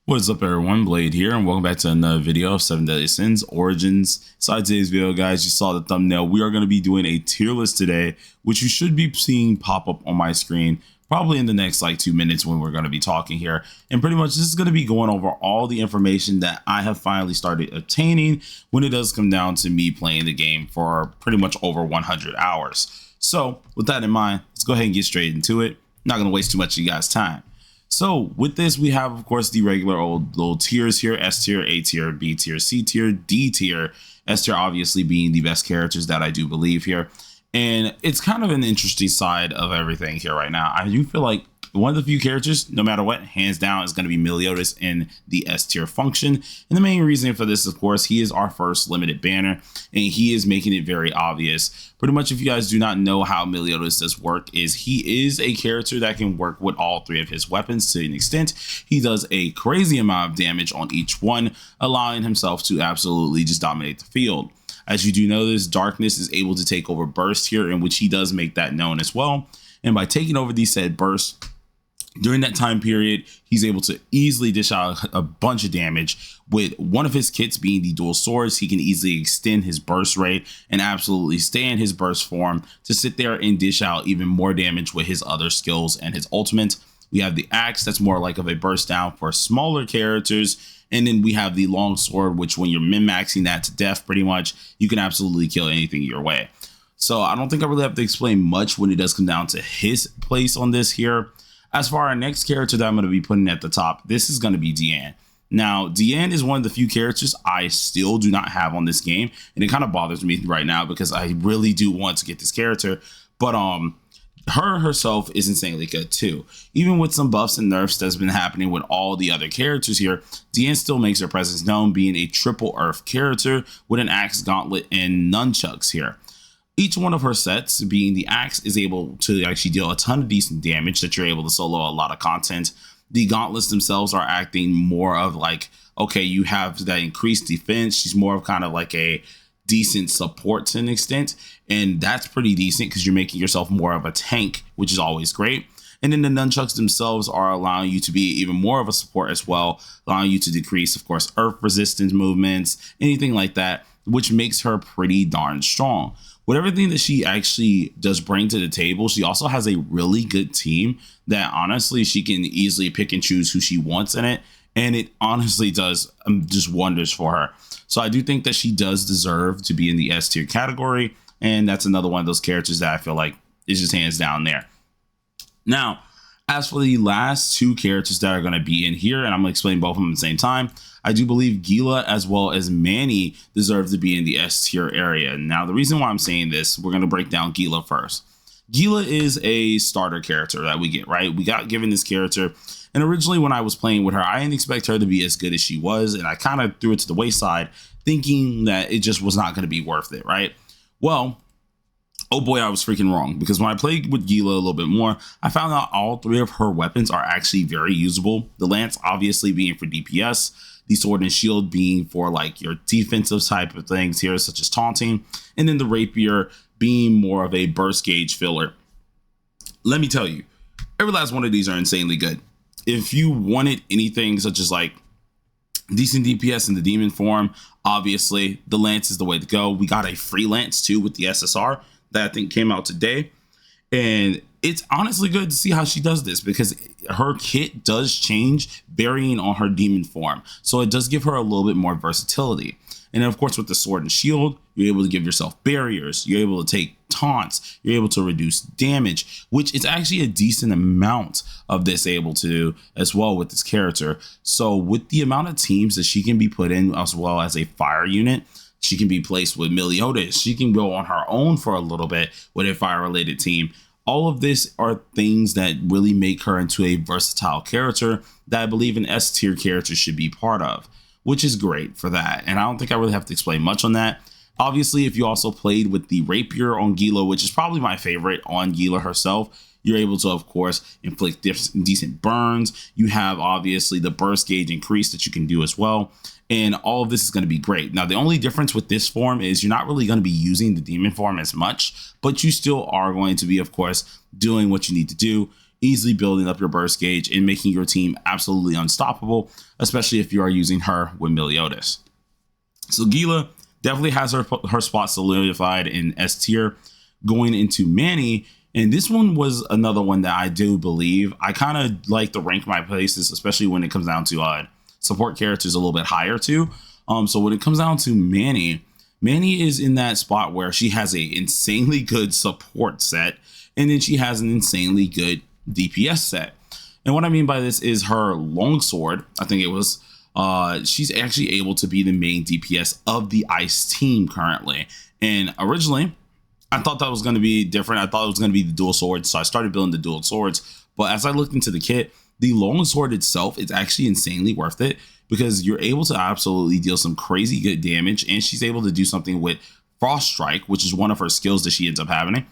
What is up, everyone? Blade here, and welcome back to another video of 7 Deadly Sins Origins. Inside today's video, guys, you saw the thumbnail. We are going to be doing a tier list today, which you should be seeing pop up on my screen probably in the next 2 minutes when we're going to be talking here. And pretty much this is going to be going over all the information that I have finally started obtaining when it does come down to me playing the game for pretty much over 100 hours. So with that in mind, let's go ahead and get straight into it. Not going to waste too much of you guys' time. So with this, we have, of course, the regular old little tiers here: S tier, A tier, B tier, C tier, D tier. S tier obviously being the best characters that I do believe here. And it's kind of an interesting side of everything here right now. I do feel like one of the few characters, no matter what, hands down, is going to be Meliodas in the S tier function. And the main reason for this, of course, he is our first limited banner, and he is making it very obvious. Pretty much, if you guys do not know how Meliodas does work, is he is a character that can work with all three of his weapons to an extent. He does a crazy amount of damage on each one, allowing himself to absolutely just dominate the field. As you do know, this Darkness is able to take over burst here, in which he does make that known as well. And by taking over these said bursts, during that time period, he's able to easily dish out a bunch of damage. With one of his kits being the dual swords, he can easily extend his burst rate and absolutely stay in his burst form to sit there and dish out even more damage with his other skills and his ultimate. We have the axe, that's more like of a burst down for smaller characters. And then we have the long sword, which when you're min-maxing that to death, pretty much, you can absolutely kill anything your way. So I don't think I really have to explain much when it does come down to his place on this here. As for our next character that I'm going to be putting at the top, this is going to be Deanne. Now, Deanne is one of the few characters I still do not have on this game, and it kind of bothers me right now because I really do want to get this character, but her herself is insanely good too. Even with some buffs and nerfs that's been happening with all the other characters here, Deanne still makes her presence known, being a triple earth character with an axe, gauntlet, and nunchucks here. Each one of her sets, being the axe, is able to actually deal a ton of decent damage that you're able to solo a lot of content. The gauntlets themselves are acting more of like, okay, you have that increased defense. She's more of kind of like a decent support to an extent. And that's pretty decent because you're making yourself more of a tank, which is always great. And then the nunchucks themselves are allowing you to be even more of a support as well, allowing you to decrease, of course, earth resistance movements, anything like that, which makes her pretty darn strong. With everything that she actually does bring to the table, she also has a really good team that honestly she can easily pick and choose who she wants in it. And it honestly does just wonders for her. So I do think that she does deserve to be in the S tier category. And that's another one of those characters that I feel like is just hands down there. Now, as for the last two characters that are going to be in here, and I'm going to explain both of them at the same time, I do believe Gila as well as Manny deserve to be in the S tier area. Now, the reason why I'm saying this, we're going to break down Gila first. Gila is a starter character that we get, right? We got given this character, and originally when I was playing with her, I didn't expect her to be as good as she was, and I kind of threw it to the wayside, thinking that it just was not going to be worth it, right? Well, oh boy, I was freaking wrong, because when I played with Gila a little bit more, I found out all three of her weapons are actually very usable. The lance obviously being for DPS, the sword and shield being for like your defensive type of things here, such as taunting, and then the rapier being more of a burst gauge filler. Let me tell you, every last one of these are insanely good. If you wanted anything such as like decent DPS in the demon form, obviously the lance is the way to go. We got a free lance too with the SSR that I think came out today, and it's honestly good to see how she does this because her kit does change varying on her demon form, so it does give her a little bit more versatility. And then of course with the sword and shield, you're able to give yourself barriers, you're able to take taunts, you're able to reduce damage, which is actually a decent amount of this able to do as well with this character. So with the amount of teams that she can be put in, as well as a fire unit, she can be placed with Meliodas, she can go on her own for a little bit with a fire related team. All of this are things that really make her into a versatile character that I believe an S tier character should be part of, which is great for that. And I don't think I really have to explain much on that. Obviously, if you also played with the rapier on Gila, which is probably my favorite on Gila herself, you're able to, of course, inflict decent burns. You have obviously the burst gauge increase that you can do as well. And all of this is going to be great. Now, the only difference with this form is you're not really going to be using the demon form as much, but you still are going to be, of course, doing what you need to do. easily building up your burst gauge and making your team absolutely unstoppable, especially if you are using her with Meliodas. So Gila definitely has her spot solidified in S tier. Going into Manny, and this one was another one that I do believe I kind of like to rank my places, especially when it comes down to support characters a little bit higher too. So when it comes down to Manny is in that spot where she has a insanely good support set, and then she has an insanely good DPS set. And what I mean by this is her longsword, I think it was, she's actually able to be the main DPS of the Ice team currently. And originally, I thought that was going to be different. I thought it was going to be the dual swords, so I started building the dual swords. But as I looked into the kit, the longsword itself is actually insanely worth it, because you're able to absolutely deal some crazy good damage, and she's able to do something with Frost Strike, which is one of her skills that she ends up having,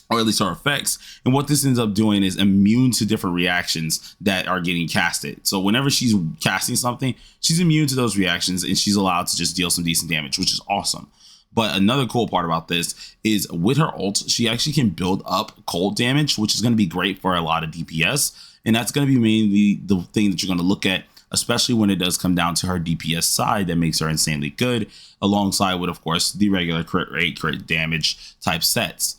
or at least her effects. And what this ends up doing is immune to different reactions that are getting casted. So whenever she's casting something, she's immune to those reactions, and she's allowed to just deal some decent damage, which is awesome. But another cool part about this is with her ult, she actually can build up cold damage, which is going to be great for a lot of DPS. And that's going to be mainly the thing that you're going to look at, especially when it does come down to her DPS side that makes her insanely good, alongside with, of course, the regular crit rate, crit damage type sets.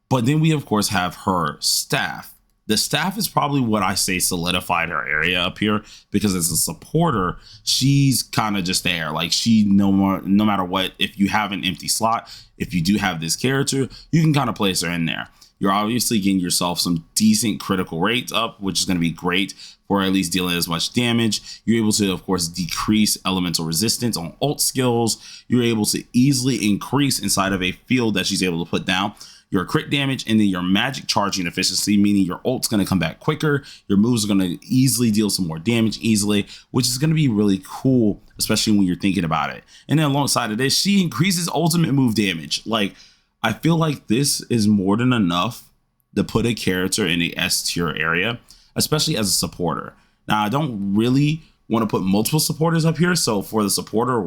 But then we, of course, have her staff. The staff is probably what I say solidified her area up here, because as a supporter, she's kind of just there. Like, she no matter what, if you have an empty slot, if you do have this character, you can kind of place her in there. You're obviously getting yourself some decent critical rates up, which is going to be great for at least dealing as much damage. You're able to, of course, decrease elemental resistance on ult skills. You're able to easily increase inside of a field that she's able to put down your crit damage, and then your magic charging efficiency, meaning your ult's going to come back quicker. Your moves are going to easily deal some more damage easily, which is going to be really cool, especially when you're thinking about it. And then alongside of this, she increases ultimate move damage. Like, I feel like this is more than enough to put a character in the S tier area, especially as a supporter. Now, I don't really want to put multiple supporters up here. So for the supporter,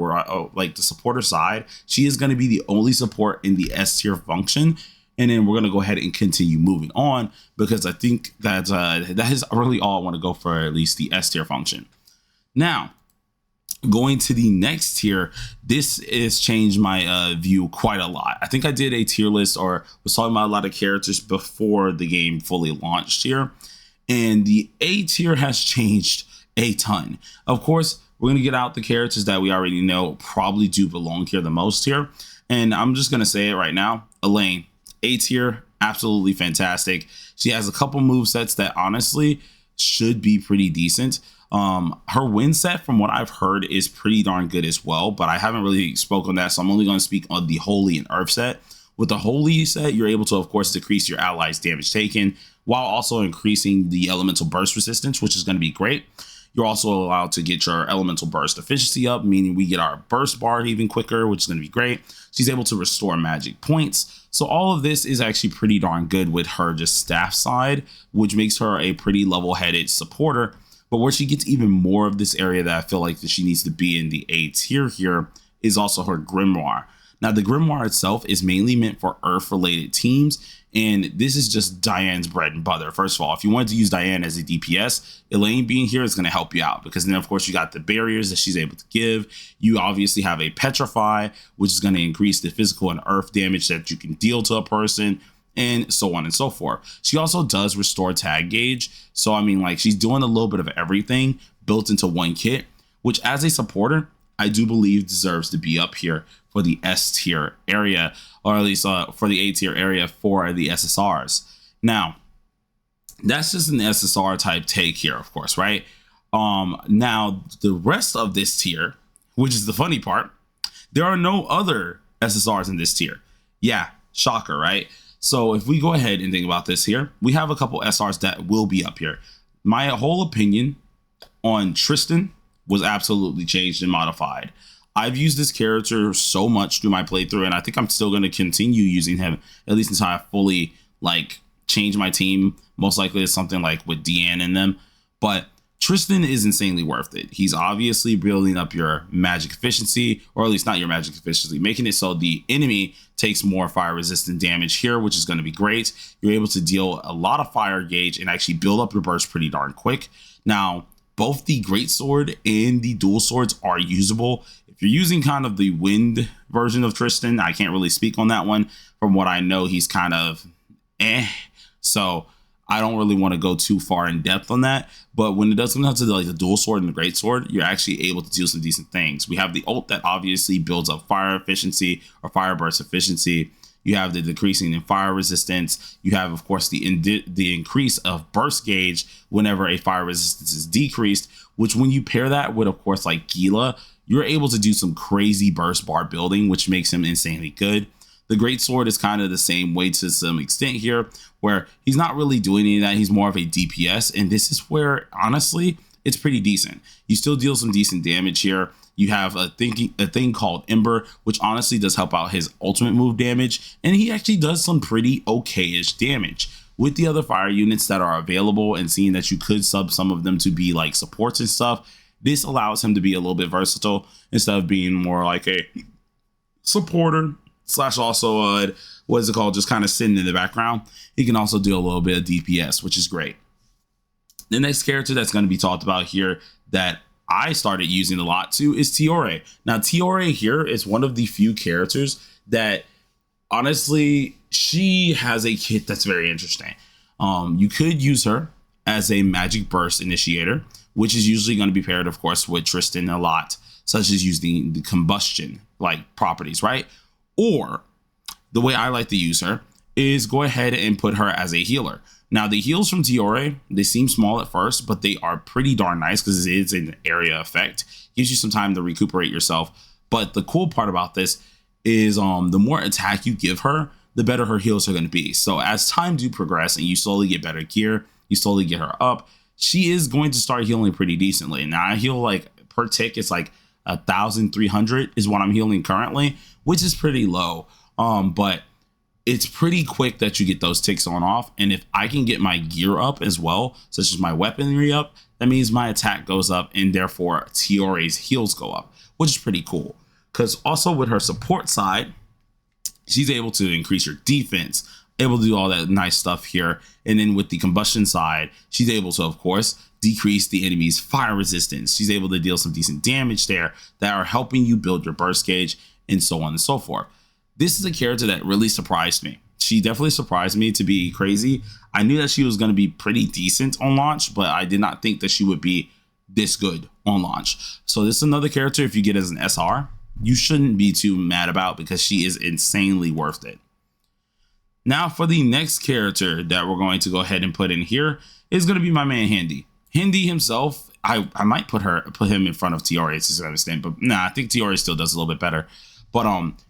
like the supporter side, she is going to be the only support in the S tier function. And then we're going to go ahead and continue moving on, because I think that that is really all I want to go for, at least the S tier function. Now, going to the next tier, this has changed my view quite a lot. I think I did a tier list, or was talking about a lot of characters before the game fully launched here. And the A tier has changed a ton. Of course, we're going to get out the characters that we already know probably do belong here the most here. And I'm just going to say it right now. Elaine, A tier, absolutely fantastic. She has a couple move sets that honestly should be pretty decent. Her win set, from what I've heard, is pretty darn good as well, but I haven't really spoken on that, so I'm only going to speak on the Holy and Earth set. With the Holy set, you're able to, of course, decrease your allies' damage taken, while also increasing the elemental burst resistance, which is going to be great. You're also allowed to get your elemental burst efficiency up, meaning we get our burst bar even quicker, which is going to be great. She's able to restore magic points. So all of this is actually pretty darn good with her just staff side, which makes her a pretty level-headed supporter. But where she gets even more of this area that I feel like that she needs to be in the A tier here is also her Grimoire. Now, the Grimoire itself is mainly meant for Earth-related teams, and this is just Diane's bread and butter. First of all, if you wanted to use Diane as a DPS, Elaine being here is going to help you out, because then, of course, you got the barriers that she's able to give. You obviously have a Petrify, which is going to increase the physical and earth damage that you can deal to a person, and so on and so forth. She also does restore tag gauge. So, I mean, like, she's doing a little bit of everything built into one kit, which as a supporter, I do believe deserves to be up here for the S tier area, or at least for the A tier area for the SSRs. Now, that's just an SSR type take here, of course, right? Now, the rest of this tier, which is the funny part, there are no other SSRs in this tier. Yeah, shocker, right? So if we go ahead and think about this here, we have a couple SRs that will be up here. My whole opinion on Tristan was absolutely changed and modified. I've used this character so much through my playthrough, and I think I'm still going to continue using him, at least until I fully, like, change my team. Most likely it's something like with Deanne in them. But Tristan is insanely worth it. He's obviously building up your magic efficiency, or at least not your magic efficiency, making it so the enemy takes more fire resistant damage here, which is going to be great. You're able to deal a lot of fire gauge and actually build up your burst pretty darn quick. Now, both the greatsword and the dual swords are usable. If you're using kind of the wind version of Tristan, I can't really speak on that one. From what I know, he's kind of so I don't really want to go too far in depth on that, but when it does come down to the dual sword and the great sword, you're actually able to do some decent things. We have the ult that obviously builds up fire efficiency or fire burst efficiency. You have the decreasing in fire resistance. You have, of course, the increase of burst gauge whenever a fire resistance is decreased, which when you pair that with, of course, like Gila, you're able to do some crazy burst bar building, which makes him insanely good. The great sword is kind of the same way to some extent here, where he's not really doing any of that. He's more of a DPS. And this is where, honestly, it's pretty decent. You still deal some decent damage here. You have a thing called Ember, which honestly does help out his ultimate move damage. And he actually does some pretty okay-ish damage. With the other fire units that are available and seeing that you could sub some of them to be like supports and stuff, this allows him to be a little bit versatile instead of being more like a supporter / also what is it called, just kind of sitting in the background. He can also do a little bit of DPS, which is great. The next character that's going to be talked about here that I started using a lot too is Tiore. Now Tiore here is one of the few characters that honestly, she has a kit that's very interesting. You could use her as a magic burst initiator, which is usually going to be paired, of course, with Tristan a lot, such as using the combustion like properties, right? Or the way I like to use her is go ahead and put her as a healer. Now, the heals from Tiore, they seem small at first, but they are pretty darn nice because it is an area effect. Gives you some time to recuperate yourself. But the cool part about this is the more attack you give her, the better her heals are going to be. So as time do progress and you slowly get better gear, you slowly get her up, she is going to start healing pretty decently. Now, I heal like per tick, it's like 1,300 is what I'm healing currently, which is pretty low. But it's pretty quick that you get those ticks on off. And if I can get my gear up as well, such as my weaponry up, that means my attack goes up and therefore Tiore's heals go up, which is pretty cool. Because also with her support side, she's able to increase your defense, able to do all that nice stuff here. And then with the combustion side, she's able to, of course, decrease the enemy's fire resistance. She's able to deal some decent damage there that are helping you build your burst gauge and so on and so forth. This is a character that really surprised me. She definitely surprised me to be crazy. I knew that she was going to be pretty decent on launch, but I did not think that she would be this good on launch. So this is another character, if you get as an SR, you shouldn't be too mad about because she is insanely worth it. Now for the next character that we're going to go ahead and put in here is going to be my man Handy. Handy himself, I might put him in front of Tiore to some extent, but nah, I think Tiore still does a little bit better. But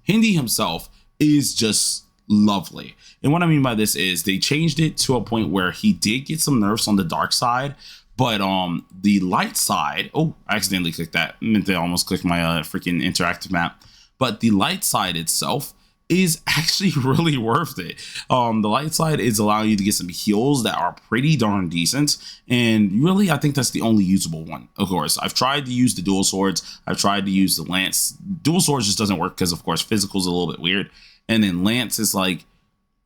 Handy himself is just lovely. And what I mean by this is they changed it to a point where he did get some nerfs on the dark side, but the light side, oh, I accidentally clicked that. I meant to almost click my freaking interactive map. But the light side itself is actually really worth it. The light side is allowing you to get some heals that are pretty darn decent. And really, I think that's the only usable one. Of course, I've tried to use the dual swords. I've tried to use the lance. Dual swords just doesn't work because, of course, physical is a little bit weird. And then lance is like,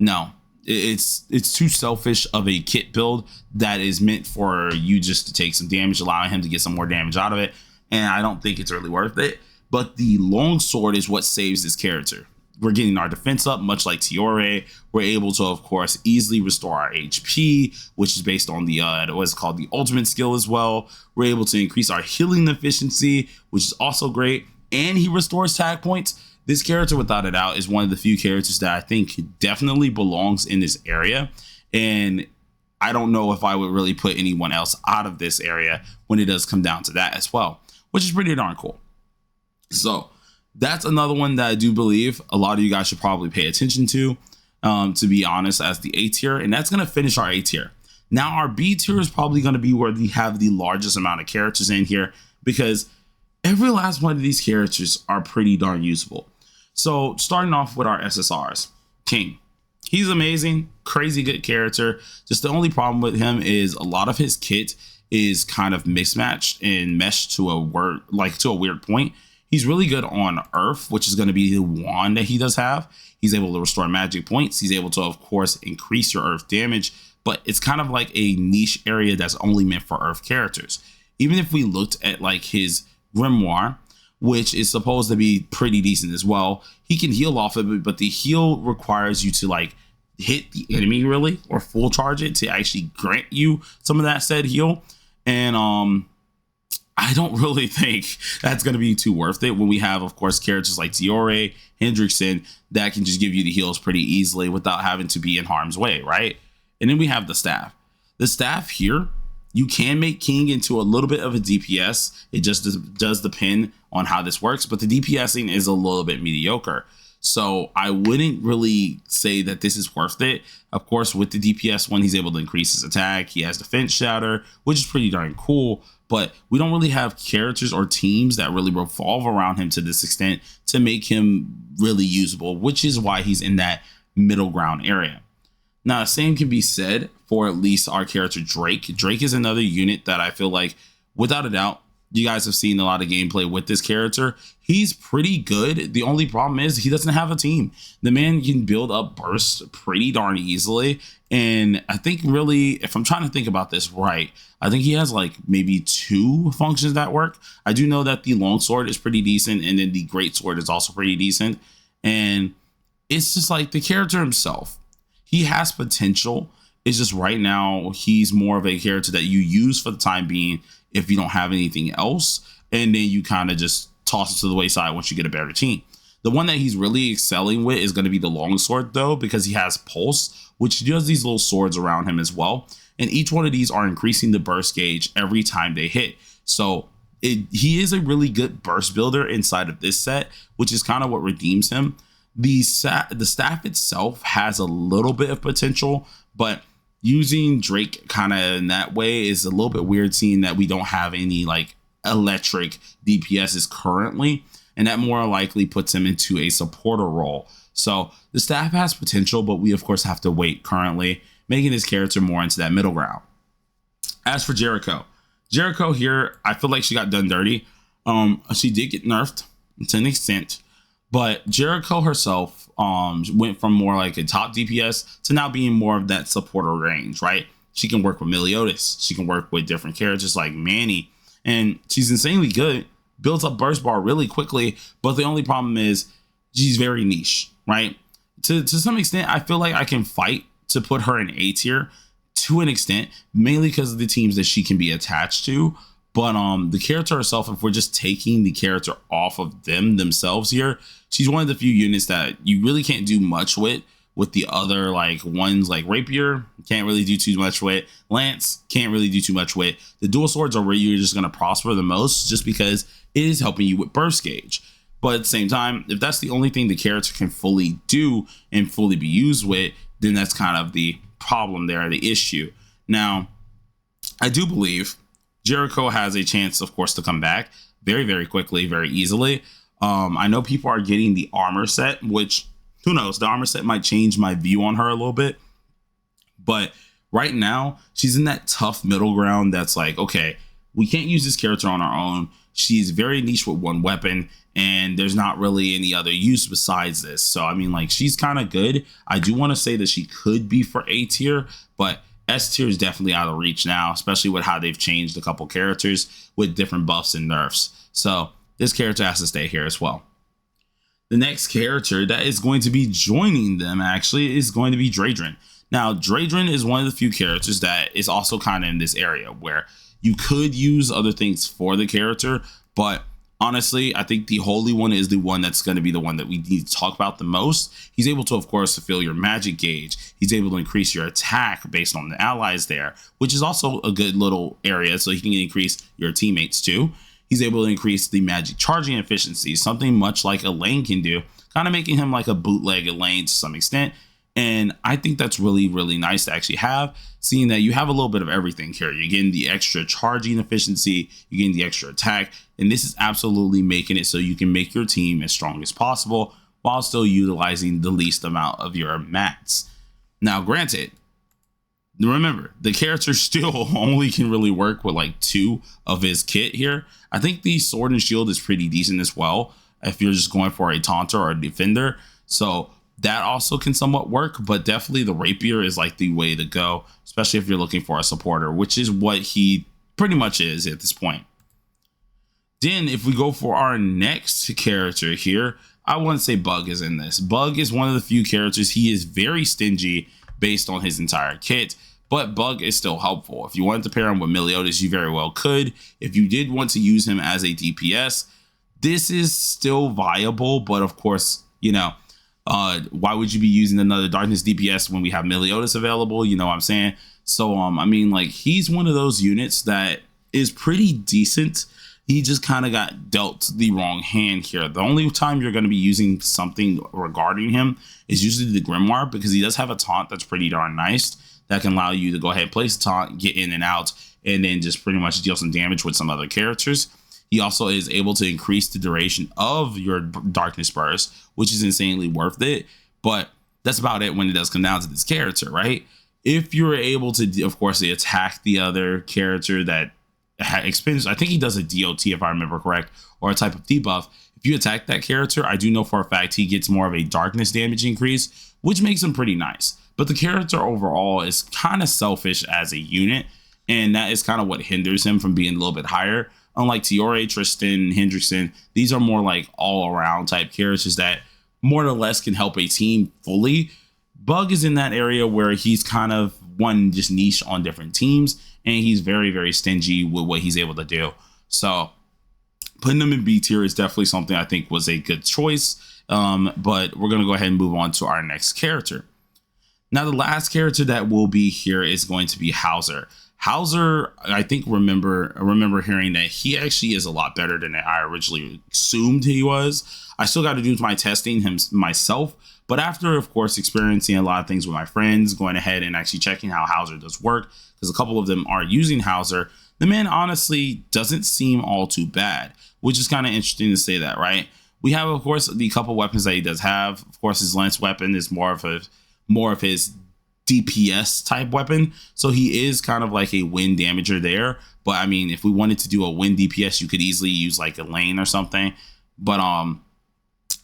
no, it's too selfish of a kit build that is meant for you just to take some damage, allowing him to get some more damage out of it. And I don't think it's really worth it. But the long sword is what saves this character. We're getting our defense up, much like Tiore. We're able to, of course, easily restore our HP, which is based on the what's called the ultimate skill as well. We're able to increase our healing efficiency, which is also great. And he restores tag points. This character, without a doubt, is one of the few characters that I think definitely belongs in this area. And I don't know if I would really put anyone else out of this area when it does come down to that as well, which is pretty darn cool. So that's another one that I do believe a lot of you guys should probably pay attention to be honest, as the A tier. And that's going to finish our A tier. Now, our B tier is probably going to be where we have the largest amount of characters in here, because every last one of these characters are pretty darn usable. So starting off with our SSRs, King. He's amazing, crazy good character. Just the only problem with him is a lot of his kit is kind of mismatched and meshed to a word, like to a weird point. He's really good on Earth, which is going to be the wand that he does have. He's able to restore magic points. He's able to, of course, increase your Earth damage, but it's kind of like a niche area that's only meant for Earth characters. Even if we looked at like his Grimoire, which is supposed to be pretty decent as well, he can heal off of it, but the heal requires you to like hit the enemy really or full charge it to actually grant you some of that said heal. And I don't really think that's going to be too worth it when we have, of course, characters like Diore, Hendrickson that can just give you the heals pretty easily without having to be in harm's way, right? And then we have the staff. The staff here, you can make King into a little bit of a DPS. It just does depend on how this works, but the DPSing is a little bit mediocre. So I wouldn't really say that this is worth it. Of course, with the DPS one, he's able to increase his attack. He has defense shatter, which is pretty darn cool, but we don't really have characters or teams that really revolve around him to this extent to make him really usable, which is why he's in that middle ground area. Now, the same can be said for at least our character Drake. Drake is another unit that I feel like, without a doubt, you guys have seen a lot of gameplay with this character. He's pretty good. The only problem is he doesn't have a team. The man can build up bursts pretty darn easily. And I think really, if I'm trying to think about this right, I think he has like maybe 2 functions that work. I do know that the longsword is pretty decent, and then the greatsword is also pretty decent. And it's just like the character himself, he has potential. It's just right now he's more of a character that you use for the time being if you don't have anything else, and then you kind of just toss it to the wayside once you get a better team. The one that he's really excelling with is going to be the longsword though, because he has pulse, which does these little swords around him as well, and each one of these are increasing the burst gauge every time they hit. So he is a really good burst builder inside of this set, which is kind of what redeems him. The staff itself has a little bit of potential, but using Drake kind of in that way is a little bit weird, seeing that we don't have any like electric DPSs currently, and that more likely puts him into a supporter role. So the staff has potential, but we of course have to wait currently, making this character more into that middle ground. As for Jericho here, I feel like she got done dirty. She did get nerfed to an extent, but Jericho herself went from more like a top DPS to now being more of that supporter range, right? She can work with Meliodas. She can work with different characters like Manny, and she's insanely good. Builds up burst bar really quickly, but the only problem is she's very niche, right? To some extent, I feel like I can fight to put her in A tier to an extent, mainly because of the teams that she can be attached to. But the character herself, if we're just taking the character off of themselves here, she's one of the few units that you really can't do much with the other like ones. Like Rapier, can't really do too much with. Lance, can't really do too much with. The dual swords are where you're just going to prosper the most, just because it is helping you with burst gauge. But at the same time, if that's the only thing the character can fully do and fully be used with, then that's kind of the problem there, the issue. Now, I do believe Jericho has a chance, of course, to come back very, very quickly, very easily. I know people are getting the armor set, which, who knows, the armor set might change my view on her a little bit. But right now, she's in that tough middle ground that's like, okay, we can't use this character on our own. She's very niche with one weapon, and there's not really any other use besides this. So, I mean, like, she's kind of good. I do want to say that she could be for A tier, but S tier is definitely out of reach now, especially with how they've changed a couple characters with different buffs and nerfs. So this character has to stay here as well. The next character that is going to be joining them actually is going to be Draydrin. Now, Draydrin is one of the few characters that is also kind of in this area where you could use other things for the character, but honestly, I think the Holy One is the one that's going to be the one that we need to talk about the most. He's able to, of course, fulfill your magic gauge. He's able to increase your attack based on the allies there, which is also a good little area, so he can increase your teammates too. He's able to increase the magic charging efficiency, something much like Elaine can do, kind of making him like a bootleg Elaine to some extent. And I think that's really, really nice to actually have, seeing that you have a little bit of everything here. You're getting the extra charging efficiency, you're getting the extra attack, and this is absolutely making it so you can make your team as strong as possible while still utilizing the least amount of your mats. Now, granted, Remember, the character still only can really work with like 2 of his kit here. I think the sword and shield is pretty decent as well if you're just going for a taunter or a defender. So that also can somewhat work, but definitely the rapier is like the way to go, especially if you're looking for a supporter, which is what he pretty much is at this point. Then if we go for our next character here, I wouldn't say Bug is in this. Bug is one of the few characters. He is very stingy based on his entire kit, but Bug is still helpful. If you wanted to pair him with Meliodas, you very well could. If you did want to use him as a DPS, this is still viable, but of course, you know, why would you be using another Darkness DPS when we have Meliodas available? You know what I'm saying? So, I mean, like, he's one of those units that is pretty decent. He just kind of got dealt the wrong hand here. The only time you're going to be using something regarding him is usually the Grimoire, because he does have a taunt that's pretty darn nice that can allow you to go ahead and place a taunt, get in and out, and then just pretty much deal some damage with some other characters. He also is able to increase the duration of your Darkness Burst, which is insanely worth it. But that's about it when it does come down to this character, right? If you're able to, of course, attack the other character that expends, I think he does a DOT if I remember correct, or a type of debuff. If you attack that character, I do know for a fact he gets more of a darkness damage increase, which makes him pretty nice. But the character overall is kind of selfish as a unit, and that is kind of what hinders him from being a little bit higher. Unlike Tiore, Tristan, Hendrickson, these are more like all-around type characters that more or less can help a team fully. Bug is in that area where he's kind of one just niche on different teams, and he's very, very stingy with what he's able to do. So putting him in B tier is definitely something I think was a good choice. But we're going to go ahead and move on to our next character. Now, the last character that will be here is going to be Hauser. Hauser, I think remember hearing that he actually is a lot better than I originally assumed he was. I still got to do my testing myself, but after, of course, experiencing a lot of things with my friends, going ahead and actually checking how Hauser does work, because a couple of them are using Hauser, the man honestly doesn't seem all too bad, which is kind of interesting to say that, right? We have, of course, the couple weapons that he does have. Of course, his lance weapon is more of his DPS type weapon, so he is kind of like a wind damager there. But I mean, if we wanted to do a wind DPS, you could easily use like a lane or something. But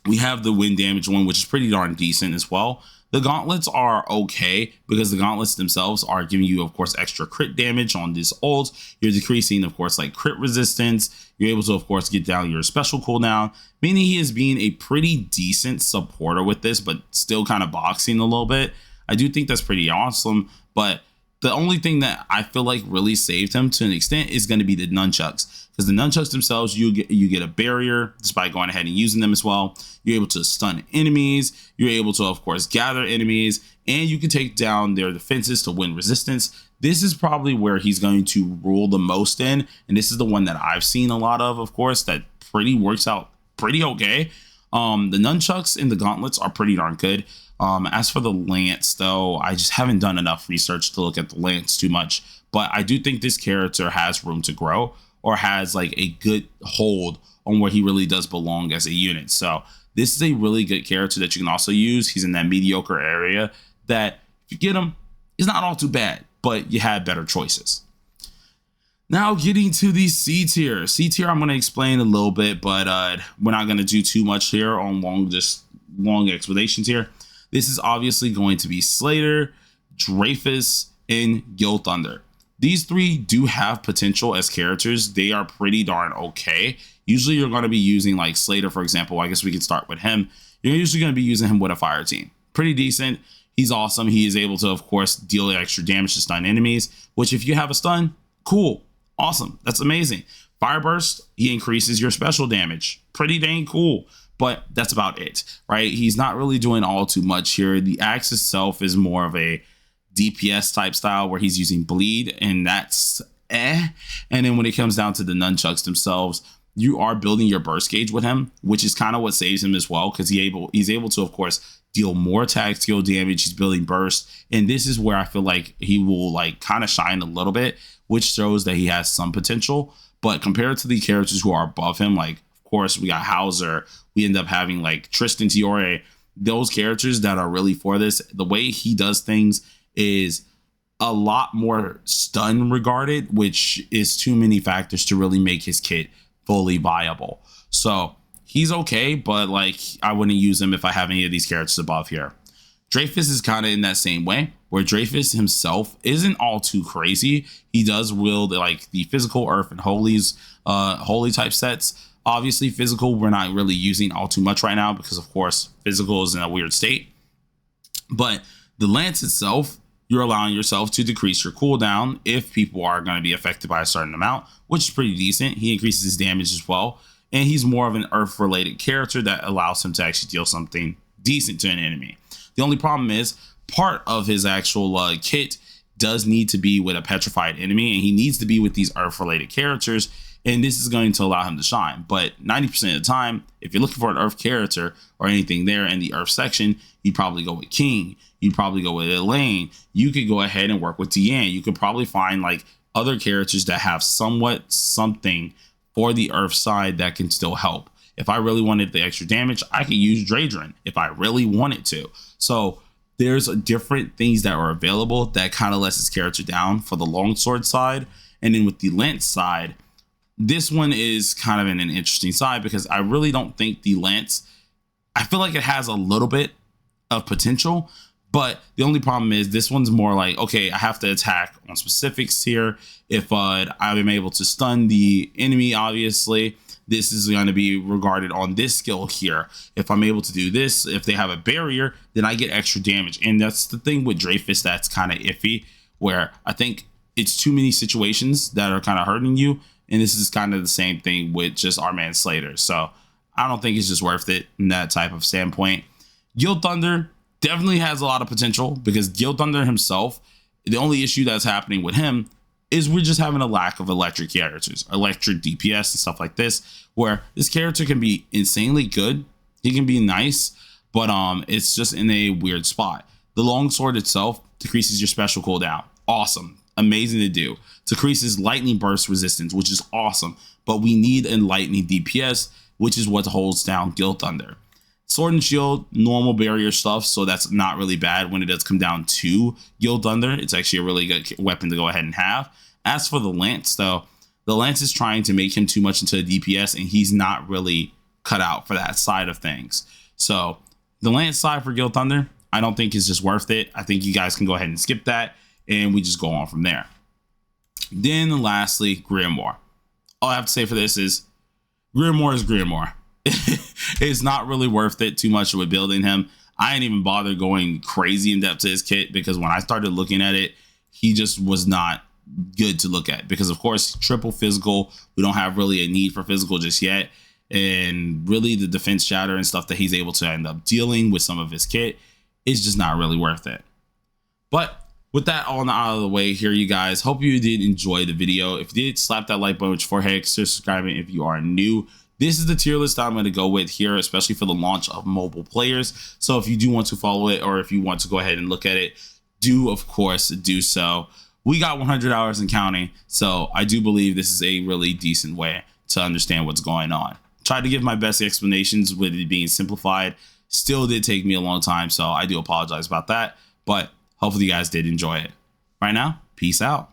we have the wind damage one, which is pretty darn decent as well. The gauntlets are okay because the gauntlets themselves are giving you, of course, extra crit damage on this ult. You're decreasing, of course, like crit resistance. You're able to, of course, get down your special cooldown, meaning he is being a pretty decent supporter with this, but still kind of boxing a little bit. I do think that's pretty awesome, but the only thing that I feel like really saved him to an extent is going to be the nunchucks, because the nunchucks themselves, you get a barrier just by going ahead and using them as well. You're able to stun enemies. You're able to, of course, gather enemies, and you can take down their defenses to win resistance. This is probably where he's going to rule the most in, and this is the one that I've seen a lot of course, that pretty works out pretty okay. The nunchucks and the gauntlets are pretty darn good. As for the lance, though, I just haven't done enough research to look at the lance too much, but I do think this character has room to grow, or has like a good hold on where he really does belong as a unit. So this is a really good character that you can also use. He's in that mediocre area that if you get him, he's not all too bad, but you had better choices. Now getting to the C tier. C tier I'm going to explain a little bit, but we're not going to do too much here on long explanations here. This is obviously going to be Slater, Dreyfus, and Gil Thunder. These three do have potential as characters. They are pretty darn okay. Usually you're going to be using like Slater, for example. I guess we can start with him. You're usually going to be using him with a fire team. Pretty decent. He's awesome. He is able to, of course, deal extra damage to stun enemies, which if you have a stun, cool. Awesome. That's amazing. Fire burst, he increases your special damage. Pretty dang cool. But that's about it, right? He's not really doing all too much here. The axe itself is more of a DPS type style where he's using bleed, and that's And then when it comes down to the nunchucks themselves, you are building your burst gauge with him, which is kind of what saves him as well, because he's able to, of course, deal more attack skill damage. He's building burst, and this is where I feel like he will like kind of shine a little bit, which shows that he has some potential. But compared to the characters who are above him, like of course we got Hauser, we end up having like Tristan, Tiore, those characters that are really for this. The way he does things is a lot more stun regarded, which is too many factors to really make his kit fully viable. So he's okay, but like I wouldn't use him if I have any of these characters above here. Dreyfus is kind of in that same way, where Dreyfus himself isn't all too crazy. He does wield like the physical, earth, and holy type sets. Obviously, physical we're not really using all too much right now because, of course, physical is in a weird state. But the lance itself, you're allowing yourself to decrease your cooldown if people are going to be affected by a certain amount, which is pretty decent. He increases his damage as well, and he's more of an earth-related character that allows him to actually deal something decent to an enemy. The only problem is part of his actual kit does need to be with a petrified enemy, and he needs to be with these earth-related characters, and this is going to allow him to shine. But 90% of the time, if you're looking for an earth character or anything there in the earth section, you'd probably go with King. You'd probably go with Elaine. You could go ahead and work with Deanne. You could probably find like other characters that have somewhat something for the earth side that can still help. If I really wanted the extra damage, I could use Draydren if I really wanted to. So there's different things that are available that kind of lets his character down for the longsword side. And then with the lance side, this one is kind of in an interesting side because I really don't think the lance, I feel like it has a little bit of potential, but the only problem is this one's more like, okay, I have to attack on specifics here. If I'm able to stun the enemy, obviously, this is going to be regarded on this skill here. If I'm able to do this, if they have a barrier, then I get extra damage. And that's the thing with Dreyfus that's kind of iffy, where I think it's too many situations that are kind of hurting you. And this is kind of the same thing with just our man Slater. So I don't think it's just worth it in that type of standpoint. Guild Thunder definitely has a lot of potential because Guild Thunder himself, the only issue that's happening with him is we're just having a lack of electric characters, electric DPS and stuff like this, where this character can be insanely good. He can be nice, but it's just in a weird spot. The longsword itself decreases your special cooldown. Awesome. Amazing to do. Decreases lightning burst resistance, which is awesome, but we need a lightning DPS, which is what holds down Guild Thunder. Sword and Shield, normal barrier stuff, so that's not really bad when it does come down to Guild Thunder. It's actually a really good weapon to go ahead and have. As for the Lance, though, the Lance is trying to make him too much into a DPS, and he's not really cut out for that side of things. So the Lance side for Guild Thunder, I don't think is just worth it. I think you guys can go ahead and skip that, and we just go on from there. Then lastly, Grimoire. All I have to say for this is Grimoire is Grimoire. It's not really worth it too much with building him. I ain't even bothered going crazy in depth to his kit because when I started looking at it, he just was not good to look at because, of course, triple physical. We don't have really a need for physical just yet. And really the defense shatter and stuff that he's able to end up dealing with some of his kit is just not really worth it. But with that all out of the way here, you guys, hope you did enjoy the video. If you did, slap that like button with your forehead, consider subscribing if you are new. This is the tier list I'm going to go with here, especially for the launch of mobile players. So if you do want to follow it or if you want to go ahead and look at it, do, of course, do so. We got 100 hours and counting, so I do believe this is a really decent way to understand what's going on. Tried to give my best explanations with it being simplified. Still did take me a long time, so I do apologize about that. But hopefully you guys did enjoy it. Right now, peace out.